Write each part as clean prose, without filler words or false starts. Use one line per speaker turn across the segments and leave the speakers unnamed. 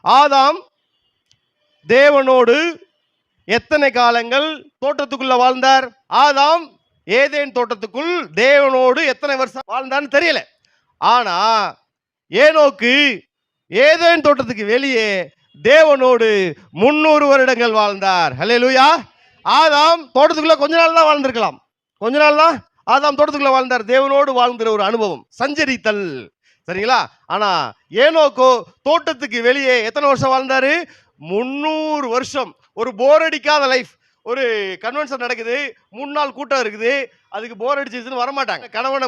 ஆதாம் தேவனோடு எத்தனை காலங்கள் தோட்டத்துக்குள்ள வாழ்ந்தார்? ஆதாம் ஏதேன் தோட்டத்துக்குள் தேவனோடு எத்தனை வருஷம் வாழ்ந்தான்னு தெரியல. ஆனா ஏனோக்கு ஏதேன் தோட்டத்துக்கு வெளியே தேவனோடு 300 வருடங்கள் வாழ்ந்தார். ஹல்லேலூயா. ஆதாம் தோட்டத்துக்குள்ள கொஞ்ச நாள் தான் வாழ்ந்திருக்கலாம். கொஞ்ச நாள் தான் ஆதாம் தோட்டத்துக்குள்ள வாழ்ந்தார். தேவனோடு வாழ்ந்துற ஒரு அனுபவம், சஞ்சரித்தல். சரிங்களா? ஆனா ஏனோக்கோ தோட்டத்துக்கு வெளியே எத்தனை வருஷம் வாழ்ந்தாரு? 300 வருஷம். ஒரு போர் அடிக்காத லைஃப். ஒரு கன்வென்ஷன் நடக்குது, 3 நாள் கூட்டம் இருக்குது, அதுக்கு போர் அடிச்சிருச்சுன்னு வரமாட்டாங்க. கணவனை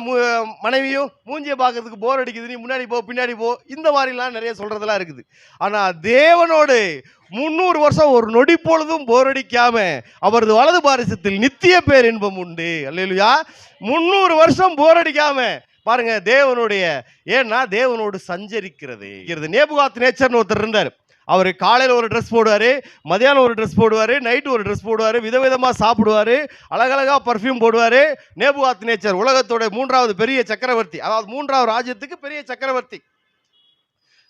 மனைவியும் மூஞ்சியை பார்க்கறதுக்கு போர் அடிக்குது, நீ முன்னாடி போ பின்னாடி போ, இந்த மாதிரிலாம் நிறைய சொல்றதெல்லாம் இருக்குது. ஆனா தேவனோடு 300 வருஷம் ஒரு நொடி பொழுதும் போர் அடிக்காம அவரது வலது பாரிசத்தில் நித்திய பேர் இன்பம் உண்டு. அல்லேலூயா. 300 வருஷம் போர் அடிக்காம பாருங்க தேவனுடைய, ஏன்னா தேவனோடு சஞ்சரிக்கிறது. நேபுகாத் நேச்சர்னு ஒருத்தர் இருந்தார். அவர் காலையில் ஒரு ட்ரெஸ் போடுவார், மதியானம் ஒரு ட்ரெஸ் போடுவார், நைட்டு ஒரு ட்ரெஸ் போடுவார், விதவிதமாக சாப்பிடுவார், அழகழகாக பர்ஃப்யூம் போடுவார். நேபுகாத் நேச்சர் உலகத்தோட 3வது பெரிய சக்கரவர்த்தி, அதாவது 3வது ராஜ்யத்துக்கு பெரிய சக்கரவர்த்தி.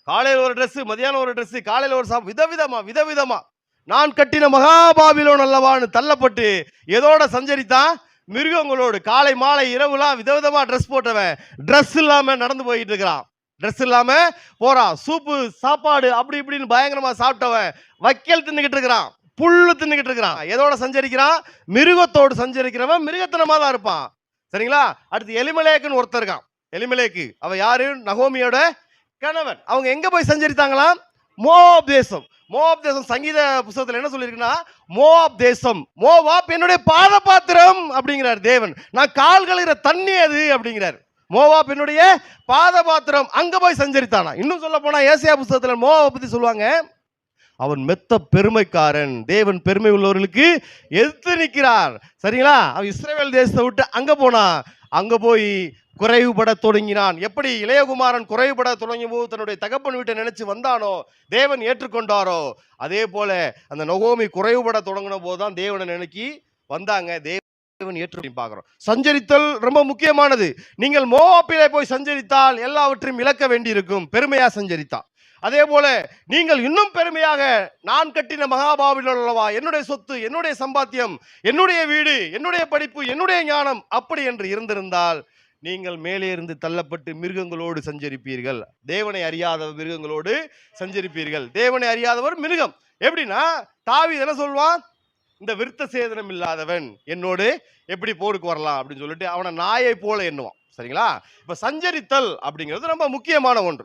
காலையில் ஒரு ட்ரெஸ், மதியானம் ஒரு ட்ரெஸ், காலையில் ஒரு விதவிதமா நான் கட்டின மகாபாபிலோன் அல்லவான்னு தள்ளப்பட்டு எதோட சஞ்சரித்தான்? மிருகங்களோடு. காலை மாலை இரவுலாம் விதவிதமா ட்ரெஸ் போட்டவன் ட்ரெஸ் இல்லாம நடந்து போயிட்டு இருக்கிறான். ட்ரெஸ் இல்லாம போறான். சூப்பு சாப்பாடு அப்படி இப்படின்னு பயங்கரமா சாப்பிட்டவன் வைக்கல் தின்னுகிட்டு இருக்கிறான், புல்லு தின்னுகிட்டு இருக்கிறான். எதோட சஞ்சரிக்கிறான்? மிருகத்தோடு சஞ்சரிக்கிறவன் மிருகத்தனமா தான் இருப்பான். சரிங்களா? அடுத்து எலிமெலேக்குன்னு ஒருத்தர் இருக்கான். எலிமெலேக்கு அவன் யாரு? நகோமியோட கணவன். அவங்க எங்க போய் சஞ்சரித்தாங்களாம்? மோவாப் தேசம். மோவாப் தேசம் சங்கீத புத்தகத்தில் என்ன சொல்லியிருக்குன்னா, மோவாப் தேசம், மோவாப் என்னுடைய பாத பாத்திரம் அப்படிங்கிறார் தேவன். நான் கால் கழுகிற தண்ணி அது அப்படிங்கிறார். மோவாப் என்னுடைய பாத பாத்திரம். அங்க போய் சஞ்சரித்தானா. இன்னும் சொல்ல போனா ஏசாயா புத்தகத்தில் மோவாப் பத்தி சொல்லுவாங்க, அவன் மெத்த பெருமைக்காரன், தேவன் பெருமை உள்ளவர்களுக்கு எதிர்த்து நிற்கிறார். சரிங்களா? அவன் இஸ்ரவேல் தேசத்தை விட்டு அங்க போனா, அங்க போய் குறைவுபட தொடங்கினான். எப்படி இளையகுமாரன் குறைவுபட தொடங்கிய போது தன்னுடைய தகப்பன் வீட்டை நினைச்சு வந்தானோ, தேவன் ஏற்றுக்கொண்டாரோ, அதே போல அந்த நகோமி குறைவுபட தொடங்கின போதுதான் தேவனை நினைக்கி வந்தாங்க. தேவன் ஏற்று பார்க்கிறோம். சஞ்சரித்தல் ரொம்ப முக்கியமானது. நீங்கள் மோவாப்பிலே போய் சஞ்சரித்தால் எல்லாவற்றையும் இழக்க வேண்டியிருக்கும், பெருமையா சஞ்சரித்தா. அதே போல நீங்கள் இன்னும் பெருமையாக, நான் கட்டின மகாபாபிலோன் அல்லவா, என்னுடைய சொத்து, என்னுடைய சம்பாத்தியம், என்னுடைய வீடு, என்னுடைய படிப்பு, என்னுடைய ஞானம் அப்படி என்று இருந்திருந்தால் நீங்கள் மேலே இருந்து தள்ளப்பட்டு மிருகங்களோடு சஞ்சரிப்பீர்கள். தேவனை அறியாத மிருகங்களோடு சஞ்சரிப்பீர்கள். தேவனை அறியாதவர் மிருகம். எப்படின்னா தாவீது என்ன சொல்வான்? இந்த விருத்த சேதனம் இல்லாதவன் என்னோடு எப்படி போருக்கு வரலாம் அப்படின்னு சொல்லிட்டு அவனை நாயை போல எண்ணுவான். சரிங்களா? இப்ப சஞ்சரித்தல் அப்படிங்கிறது ரொம்ப முக்கியமான ஒன்று.